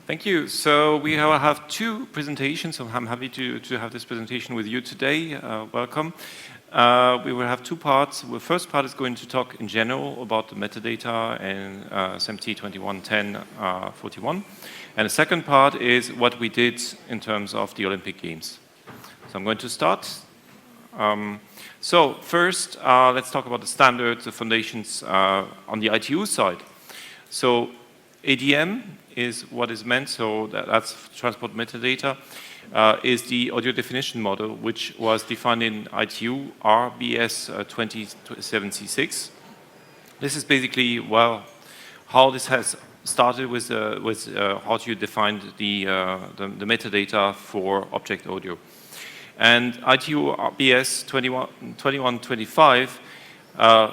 Thank you. So we have two presentations, so I'm happy to have this presentation with you today. Welcome. We will have two parts. The first part is going to talk in general about the metadata and SMT 2110-41. And the second part is what we did in terms of the Olympic Games. So I'm going to start. So first, let's talk about the standards, the foundations on the ITU side. So ADM is what is meant, so that's transport metadata, is the audio definition model, which was defined in ITU RBS 27C6. This is basically, well, how this has started with how you defined the metadata for object audio. And ITU RBS 2125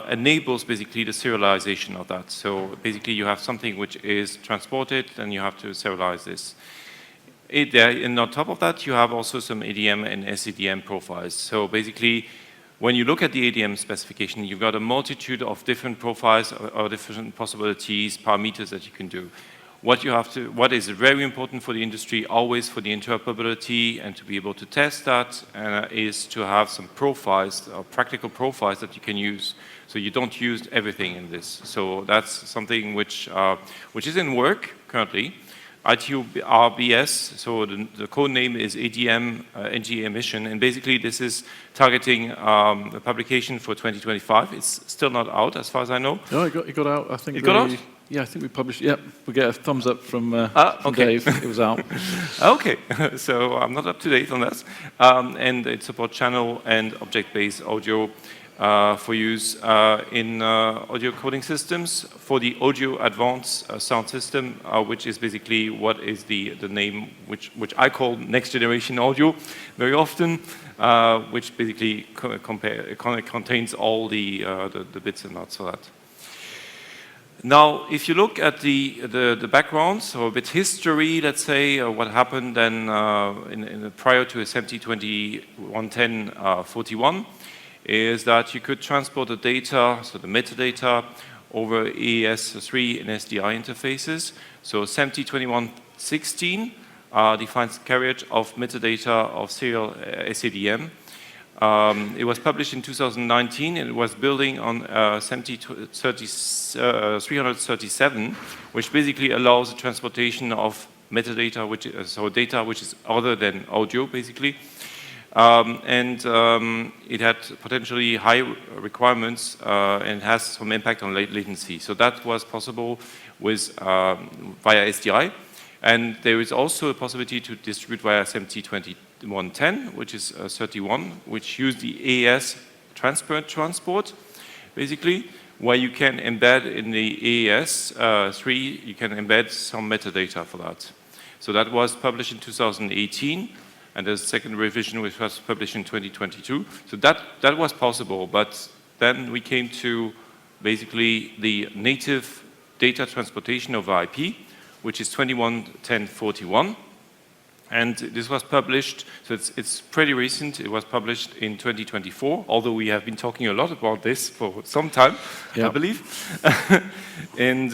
enables basically the serialization of that. So basically you have something which is transported, and you have to serialize this. And on top of that, you have also some ADM and SADM profiles. So basically, when you look at the ADM specification, you've got a multitude of different profiles or different possibilities, parameters that you can do. What is very important for the industry, always for the interoperability and to be able to test that, is to have some profiles, practical profiles that you can use. So you don't use everything in this. So that's something which is in work currently. ITU RBS, so the code name is ADM NG emission, and basically this is targeting the publication for 2025. It's still not out as far as I know. No, it got out. I think it got out? Yeah, I think we published. Yep, we get a thumbs up from okay. Dave. It was out. Okay, so I'm not up to date on that. And it supports channel and object-based audio for use in audio coding systems for the audio advanced sound system, which is basically what is the name which I call next generation audio very often, which basically contains all the bits and nuts for that. Now, if you look at the background, so a bit history, let's say, what happened then prior to SMT 2110-41, is that you could transport the data, so the metadata, over AES-3 and SDI interfaces. So SMT 2116 defines carriage of metadata of serial SADM. It was published in 2019, and it was building on SMT 337, which basically allows the transportation of metadata, so data which is other than audio, basically. It had potentially high requirements and has some impact on latency. So that was possible with via SDI. And there is also a possibility to distribute via SMT 2110, which is 31, which use the AES transparent transport, basically, where you can embed in the AES-3, you can embed some metadata for that. So that was published in 2018, and there's a second revision which was published in 2022. So that was possible, but then we came to basically the native data transportation over IP, which is 2110-41. And this was published, so it's pretty recent. It was published in 2024, although we have been talking a lot about this for some time, I believe. And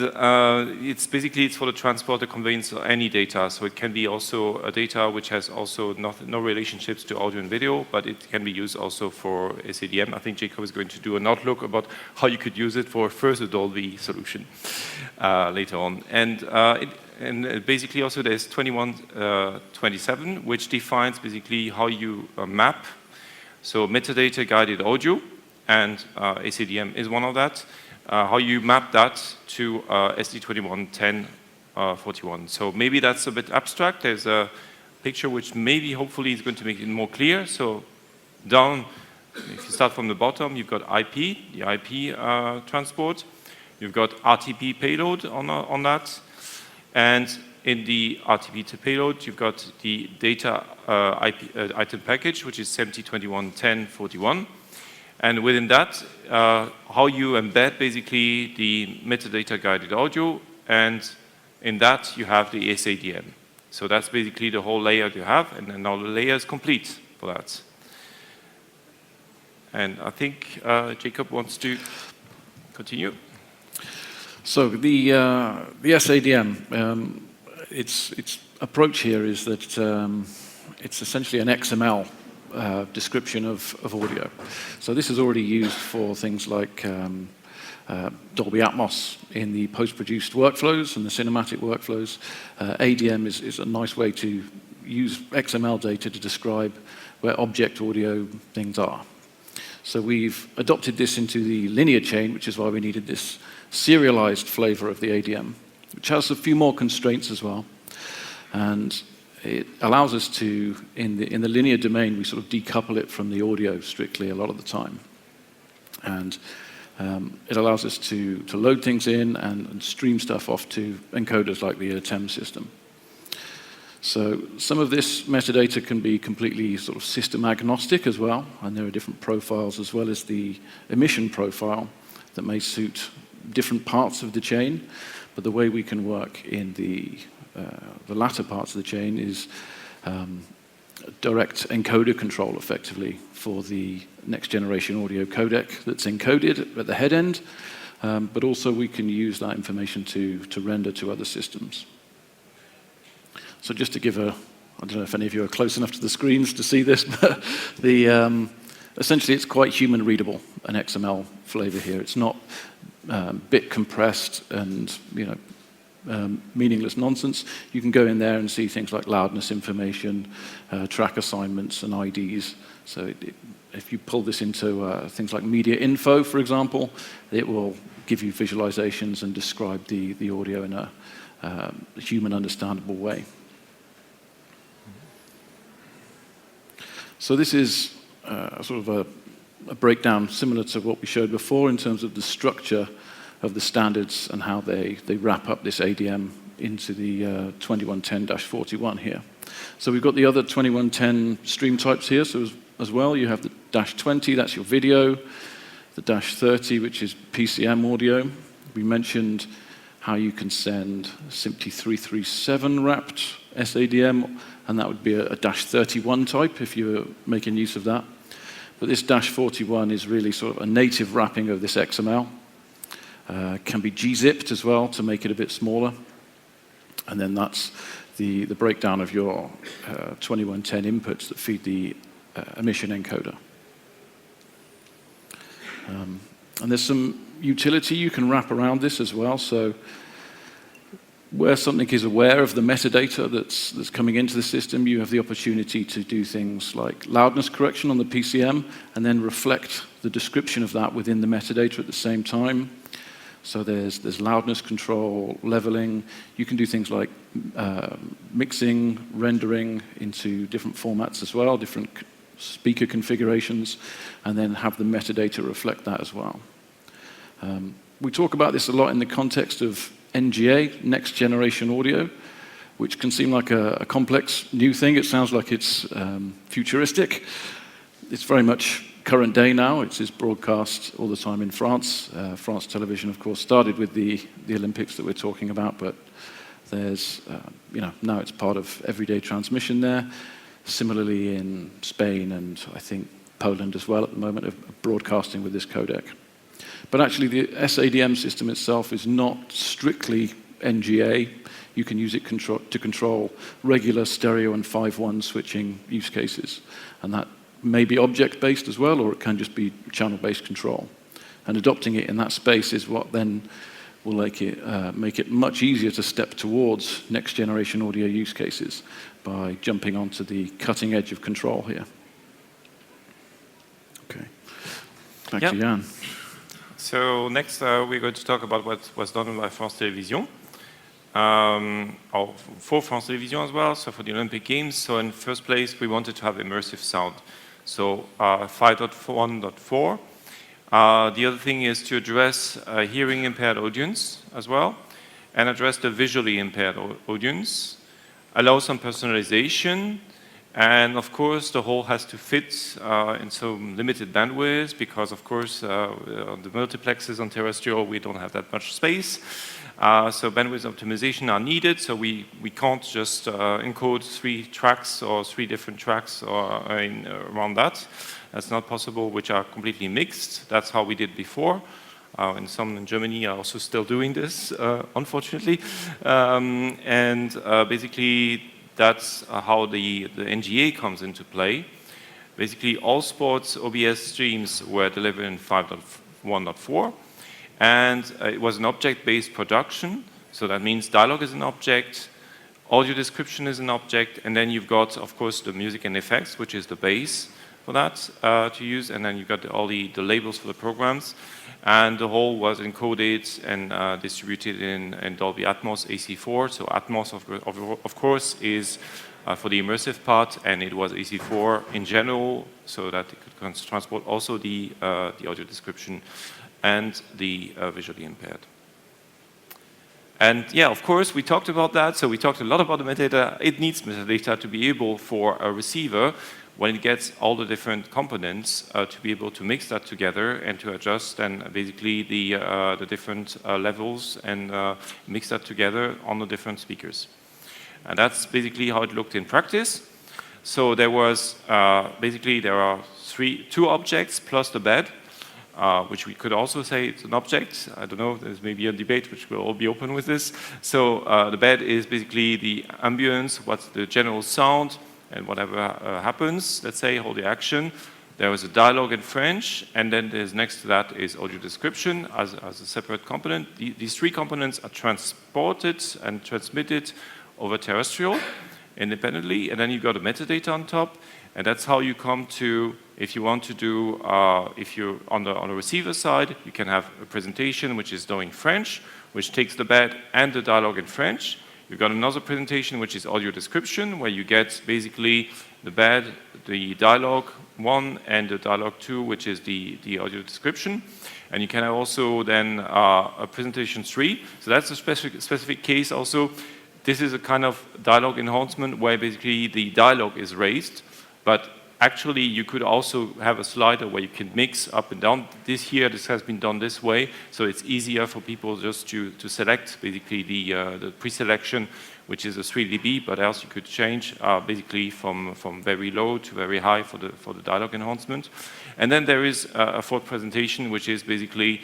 it's for the transport, the conveyance of any data. So it can be also a data which has also no relationships to audio and video, but it can be used also for SADM. I think Jacob is going to do an outlook about how you could use it for a further Dolby solution later on. And basically also there's 2127, which defines basically how you map. So metadata guided audio, and SADM is one of that. How you map that to SD2110-41. So maybe that's a bit abstract. There's a picture which maybe hopefully is going to make it more clear. So down, if you start from the bottom, you've got IP, the IP transport. You've got RTP payload on that. And in the RTP to payload, you've got the data item package, which is SMT 2110-41. And within that, how you embed basically the metadata guided audio, and in that you have the SADM. So that's basically the whole layer you have, and then now the layer is complete for that. And I think Jacob wants to continue. So the SADM, its approach here is that it's essentially an XML description of audio. So this is already used for things like Dolby Atmos in the post-produced workflows and the cinematic workflows. ADM is a nice way to use XML data to describe where object audio things are. So we've adopted this into the linear chain, which is why we needed this serialized flavor of the ADM, which has a few more constraints as well. And it allows us to, in the linear domain, we sort of decouple it from the audio strictly a lot of the time. And it allows us to load things in and stream stuff off to encoders like the Ateme system. So some of this metadata can be completely sort of system agnostic as well, and there are different profiles as well as the emission profile that may suit different parts of the chain. But the way we can work in the latter parts of the chain is direct encoder control effectively for the next generation audio codec that's encoded at the head end, but also we can use that information to render to other systems. So just to give I don't know if any of you are close enough to the screens to see this, but essentially it's quite human readable, an XML flavor here. It's not bit compressed and meaningless nonsense. You can go in there and see things like loudness information, track assignments, and IDs. So if you pull this into things like media info, for example, it will give you visualizations and describe the audio in a human understandable way. So this is sort of a breakdown similar to what we showed before in terms of the structure of the standards and how they wrap up this ADM into the 2110-41 here. So we've got the other 2110 stream types here. So as well, you have the -20, that's your video, the -30, which is PCM audio. We mentioned how you can send SMPTE 337 wrapped SADM, and that would be a -31 type if you're making use of that. But this -41 is really sort of a native wrapping of this XML. Can be gzipped as well to make it a bit smaller. And then that's the breakdown of your 2110 inputs that feed the emission encoder. And there's some utility you can wrap around this as well. So where something is aware of the metadata that's coming into the system, you have the opportunity to do things like loudness correction on the PCM and then reflect the description of that within the metadata at the same time. So there's loudness control, leveling. You can do things like mixing, rendering into different formats as well, different speaker configurations, and then have the metadata reflect that as well. We talk about this a lot in the context of NGA, next generation audio, which can seem like a complex new thing. It sounds like it's futuristic. It's very much current day now. It is broadcast all the time in France. France Television, of course, started with the Olympics that we're talking about, but there's, now it's part of everyday transmission there. Similarly in Spain and I think Poland as well at the moment of broadcasting with this codec. But actually the SADM system itself is not strictly NGA. You can use it to control regular stereo and 5.1 switching use cases. And that may be object-based as well, or it can just be channel-based control. And adopting it in that space is what then will make it much easier to step towards next-generation audio use cases by jumping onto the cutting edge of control here. Okay, back to Jan. So next we're going to talk about what was done by France Télévisions, or for France Télévisions as well, so for the Olympic Games. So in first place, we wanted to have immersive sound. So 5.1.4. The other thing is to address a hearing impaired audience as well, and address the visually impaired audience, allow some personalization, and of course the whole has to fit in some limited bandwidth, because of course the multiplexes on terrestrial, we don't have that much space. So bandwidth optimization are needed, so we can't just encode 3 tracks or 3 different tracks around that. That's not possible, which are completely mixed. That's how we did before. and some in Germany are also still doing this, unfortunately. Basically, that's how the NGA comes into play. Basically, all sports OBS streams were delivered in 5.1.4, and it was an object-based production. So that means dialogue is an object, audio description is an object, and then you've got, of course, the music and effects, which is the base for that to use, and then you've got all the labels for the programs. And the whole was encoded and distributed in Dolby Atmos AC4. So Atmos, of course, is for the immersive part, and it was AC4 in general, so that it could transport also the audio description and the visually impaired. And yeah, of course, we talked about that. So we talked a lot about the metadata. It needs metadata to be able for a receiver, when it gets all the different components, to be able to mix that together and to adjust and basically the different levels and mix that together on the different speakers. And that's basically how it looked in practice. So there was basically there are two objects plus the bed, which we could also say it's an object. I don't know, there's maybe a debate which will all be open with this. So the bed is basically the ambience, what's the general sound, and whatever happens, let's say, hold the action. There was a dialogue in French, and then there's next to that is audio description as a separate component. These three components are transported and transmitted over terrestrial independently, and then you've got a metadata on top, and that's how you come to, if you want to do, if you're on the receiver side, you can have a presentation which is done in French, which takes the bed and the dialogue in French. You've got another presentation which is audio description, where you get basically the bed, the dialogue 1, and the dialogue 2, which is the audio description. And you can have also then a presentation 3. So that's a specific case also. This is a kind of dialogue enhancement where basically the dialogue is raised, but actually you could also have a slider where you can mix up and down. This has been done this way, so it's easier for people just to select basically the pre-selection, which is a 3 dB, but else you could change basically from very low to very high for the dialogue enhancement. And then there is a fourth presentation, which is basically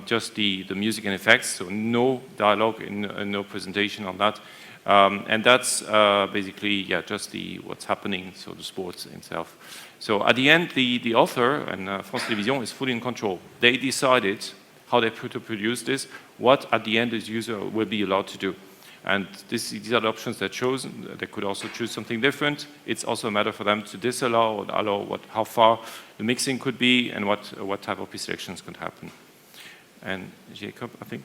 just the music and effects, so no dialogue and no presentation on that. And that's basically, yeah, just what's happening, so the sports itself. So at the end, the author and France Télévisions is fully in control. They decided how they to produce this, what at the end the user will be allowed to do. And these are the options they're chosen. They could also choose something different. It's also a matter for them to disallow or allow how far the mixing could be and what type of pre-selections could happen. And Jacob, I think.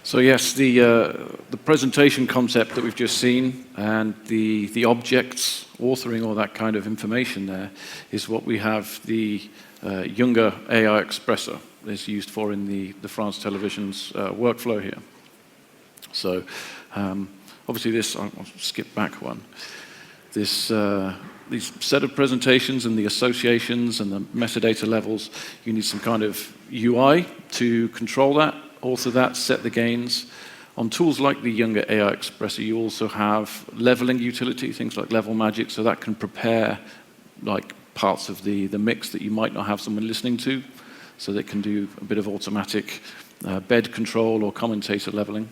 So yes, the presentation concept that we've just seen and the objects, authoring all that kind of information there is what we have the younger AI expressor is used for in the France Television's workflow here. So obviously this, I'll skip back one. These set of presentations and the associations and the metadata levels, you need some kind of UI to control that, author that, set the gains. On tools like the younger AI expressor, you also have leveling utility, things like Level Magic, so that can prepare like parts of the mix that you might not have someone listening to, so they can do a bit of automatic bed control or commentator leveling.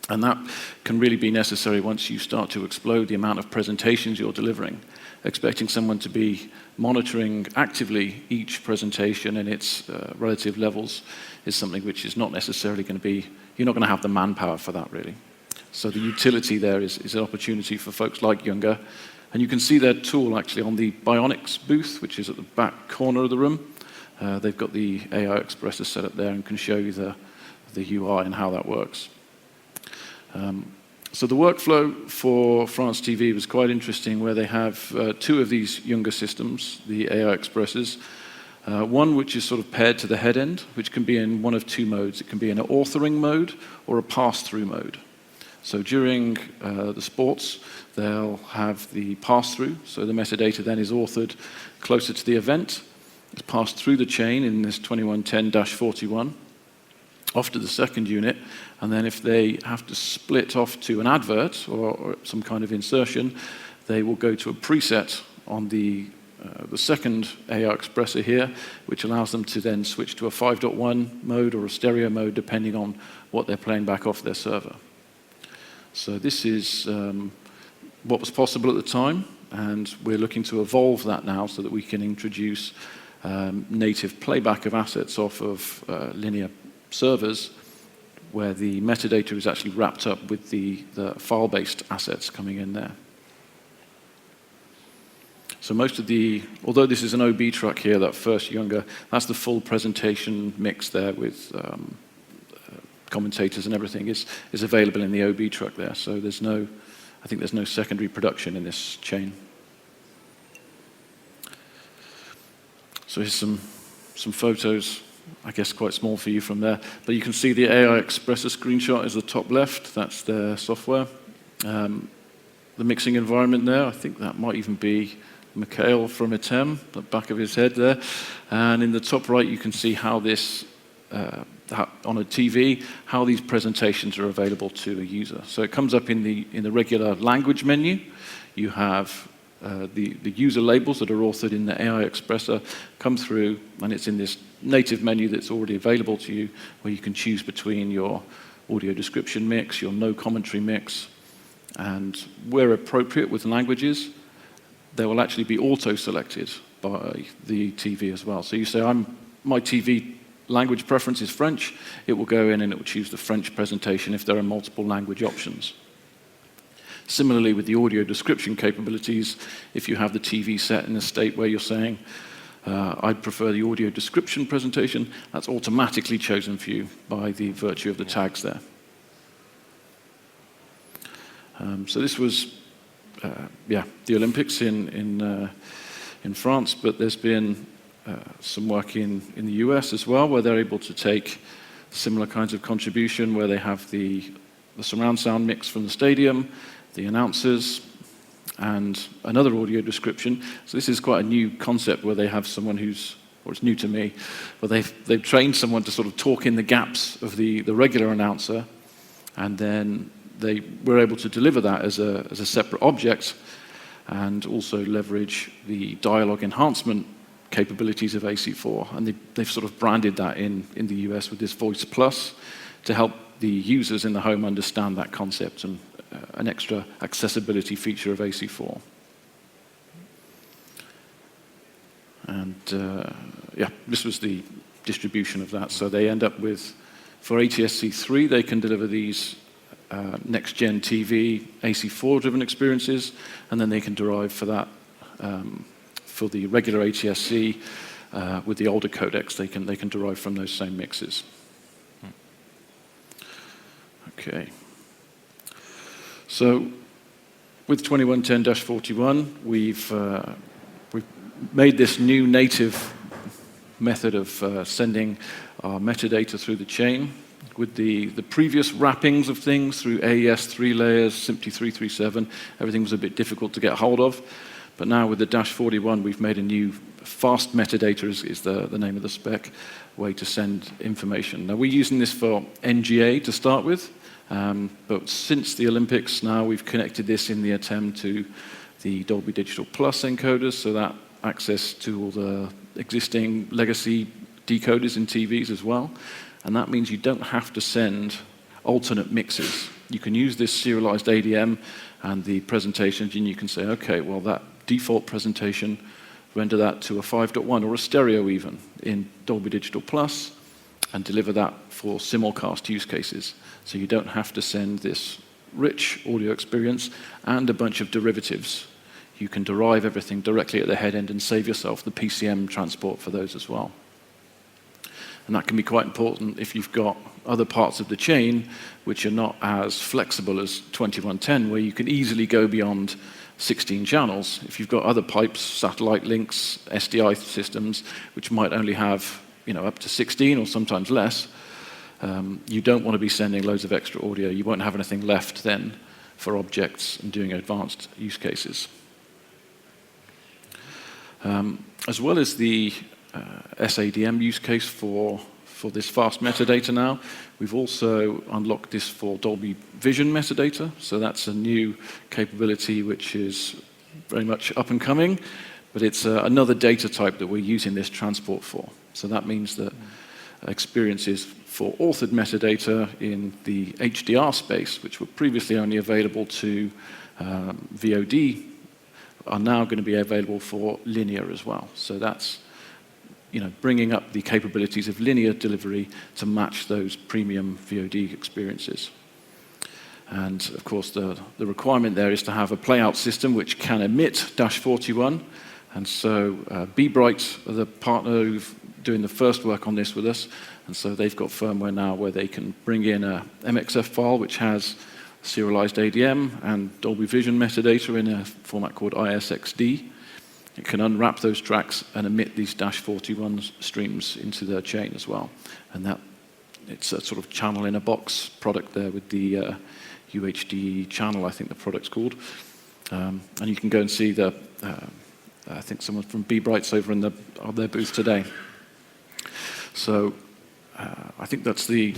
And that can really be necessary once you start to explode the amount of presentations you're delivering. Expecting someone to be monitoring actively each presentation and its relative levels is something which is not necessarily going to be, you're not going to have the manpower for that really. So the utility there is an opportunity for folks like Younger. And you can see their tool actually on the Bionics booth, which is at the back corner of the room. They've got the AI expressor set up there and can show you the UI and how that works. So the workflow for France TV was quite interesting, where they have two of these Younger systems, the AI expressors. One which is sort of paired to the head end, which can be in one of two modes. It can be in an authoring mode or a pass-through mode. So during the sports, they'll have the pass-through, so the metadata then is authored closer to the event. It's passed through the chain in this 2110-41, off to the second unit, and then if they have to split off to an advert or some kind of insertion, they will go to a preset on the the second AI expressor here, which allows them to then switch to a 5.1 mode or a stereo mode, depending on what they're playing back off their server. So this is what was possible at the time, and we're looking to evolve that now so that we can introduce native playback of assets off of linear servers, where the metadata is actually wrapped up with the file-based assets coming in there. So most of although this is an OB track here, that first younger, that's the full presentation mix there with commentators and everything is available in the OB track there. So I think there's no secondary production in this chain. So here's some photos, I guess quite small for you from there. But you can see the AI Expressor screenshot is the top left. That's their software. The mixing environment there, I think that might even be Mikhail from Ateme, the back of his head there. And in the top right, you can see how this, on a TV, how these presentations are available to a user. So it comes up in the regular language menu. You have the user labels that are authored in the AI Expressor come through, and it's in this native menu that's already available to you, where you can choose between your audio description mix, your no commentary mix, and where appropriate with languages, they will actually be auto-selected by the TV as well. So you say, my TV language preference is French, it will go in and it will choose the French presentation if there are multiple language options. Similarly, with the audio description capabilities, if you have the TV set in a state where you're saying, I'd prefer the audio description presentation, that's automatically chosen for you by the virtue of the tags there. So this was, the Olympics in France, but there's been some work in the US as well, where they're able to take similar kinds of contribution, where they have the surround sound mix from the stadium, the announcers, and another audio description. So this is quite a new concept where they have someone it's new to me, but they've trained someone to sort of talk in the gaps of the regular announcer, and then they were able to deliver that as a separate object, and also leverage the dialogue enhancement capabilities of AC4. And they've sort of branded that in the US with this Voice Plus to help the users in the home understand that concept, and an extra accessibility feature of AC4. And this was the distribution of that. So they end up with, for ATSC3, they can deliver these next-gen TV AC4-driven experiences, and then they can derive for that for the regular ATSC with the older codecs. They can derive from those same mixes. Okay. So with 2110-41, we've made this new native method of sending our metadata through the chain. With the previous wrappings of things through AES 3 layers, SMPTE 337, everything was a bit difficult to get hold of. But now with the -41, we've made a new fast metadata is the name of the spec, way to send information. Now we're using this for NGA to start with, but since the Olympics now we've connected this in the Ateme to the Dolby Digital Plus encoders, so that access to all the existing legacy decoders in TVs as well. And that means you don't have to send alternate mixes. You can use this serialized ADM and the presentations, and you can say, okay, well, that default presentation, render that to a 5.1 or a stereo even in Dolby Digital Plus, and deliver that for simulcast use cases. So you don't have to send this rich audio experience and a bunch of derivatives. You can derive everything directly at the head end and save yourself the PCM transport for those as well. And that can be quite important if you've got other parts of the chain which are not as flexible as 2110, where you can easily go beyond 16 channels. If you've got other pipes, satellite links, SDI systems, which might only have up to 16 or sometimes less, you don't want to be sending loads of extra audio. You won't have anything left then for objects and doing advanced use cases. As well as the SADM use case for this fast metadata now, we've also unlocked this for Dolby Vision metadata. So that's a new capability which is very much up and coming, but it's another data type that we're using this transport for. So that means that experiences for authored metadata in the HDR space, which were previously only available to VOD, are now going to be available for linear as well. So that's bringing up the capabilities of linear delivery to match those premium VOD experiences. And of course, the requirement there is to have a playout system which can emit -41. And so B-Bright are the partner who's doing the first work on this with us. And so they've got firmware now where they can bring in a MXF file which has serialized ADM and Dolby Vision metadata in a format called ISXD. It can unwrap those tracks and emit these -41 streams into their chain as well. And it's a sort of channel in a box product there with the UHD channel, I think the product's called. And you can go and see I think someone from B-Bright's over on their booth today. So I think that's the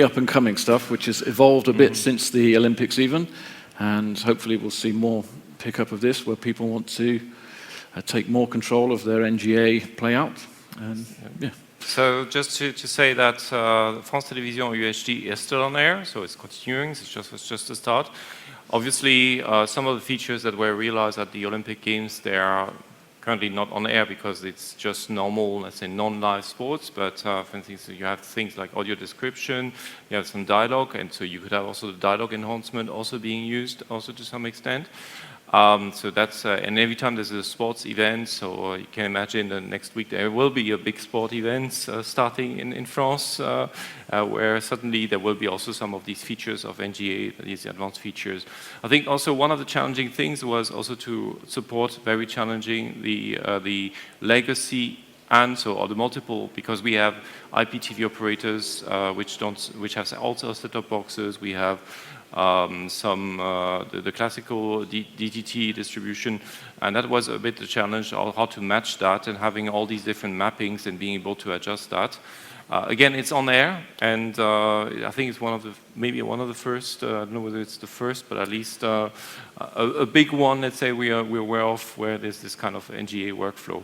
up and coming stuff, which has evolved a bit since the Olympics even. And hopefully we'll see more pickup of this where people want to take more control of their NGA playout. And yeah. So just to say that France Télévisions UHD is still on air, so it's continuing. It's just the start. Obviously, some of the features that were realized at the Olympic Games, they are currently not on air because it's just normal, let's say, non-live sports. But for instance, you have things like audio description, you have some dialogue, and so you could have also the dialogue enhancement also being used also to some extent. So that's, and every time there's a sports event, so you can imagine that next week there will be a big sport event starting in France, where suddenly there will be also some of these features of NGA, these advanced features. I think also one of the challenging things was also to support very challenging the legacy and or the multiple, because we have IPTV operators which have also set-top boxes. We have the classical DTT distribution, and that was a bit the challenge, how to match that and having all these different mappings and being able to adjust that. Again, it's on air, and I think it's maybe one of the first, I don't know whether it's the first, but at least a big one, let's say, we're aware of, where there's this kind of NGA workflow.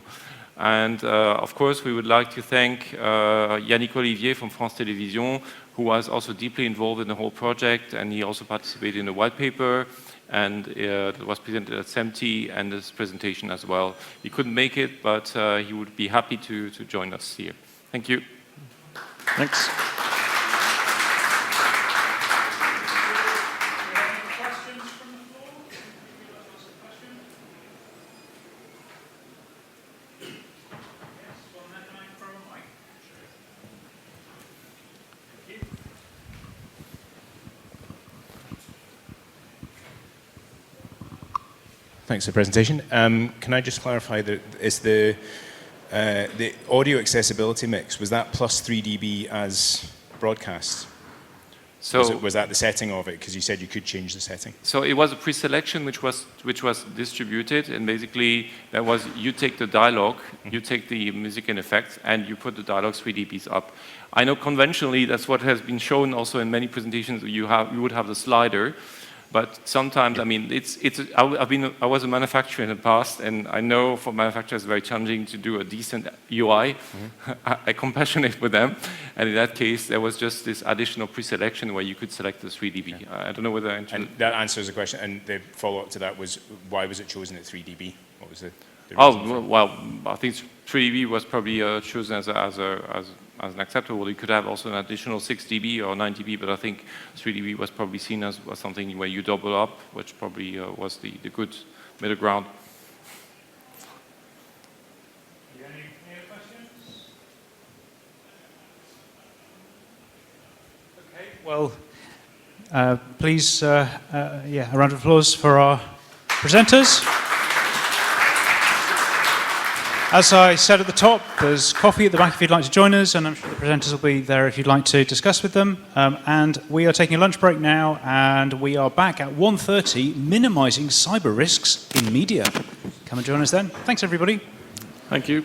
And of course, we would like to thank Yannick Olivier from France Télévisions, who was also deeply involved in the whole project, and he also participated in the white paper, and it was presented at SEMTI and this presentation as well. He couldn't make it, but he would be happy to join us here. Thank you. Thanks. Thanks for the presentation. Can I just clarify that is the audio accessibility mix, was that plus 3 dB as broadcast? So was that the setting of it? Because you said you could change the setting. So it was a pre-selection which was distributed, and basically that was you take the dialogue, you take the music and effects, and you put the dialogue 3 dBs up. I know conventionally that's what has been shown also in many presentations. You would have the slider. But sometimes, I mean, I was a manufacturer in the past, and I know for manufacturers it's very challenging to do a decent UI. I compassionate with them, and in that case, there was just this additional pre-selection where you could select the 3 dB. Okay. I don't know whether I answered. And that answers the question. And the follow-up to that was, why was it chosen at 3 dB? What was the reason? Well, I think 3 dB was probably chosen as an acceptable. You could have also an additional 6 dB or 9 dB, but I think 3 dB was probably seen as something where you double up, which probably was the good middle ground. Any other questions? Okay, well, please, a round of applause for our presenters. As I said at the top, there's coffee at the back if you'd like to join us, and I'm sure the presenters will be there if you'd like to discuss with them. And we are taking a lunch break now, and we are back at 1:30, minimising cyber risks in media. Come and join us then. Thanks, everybody. Thank you.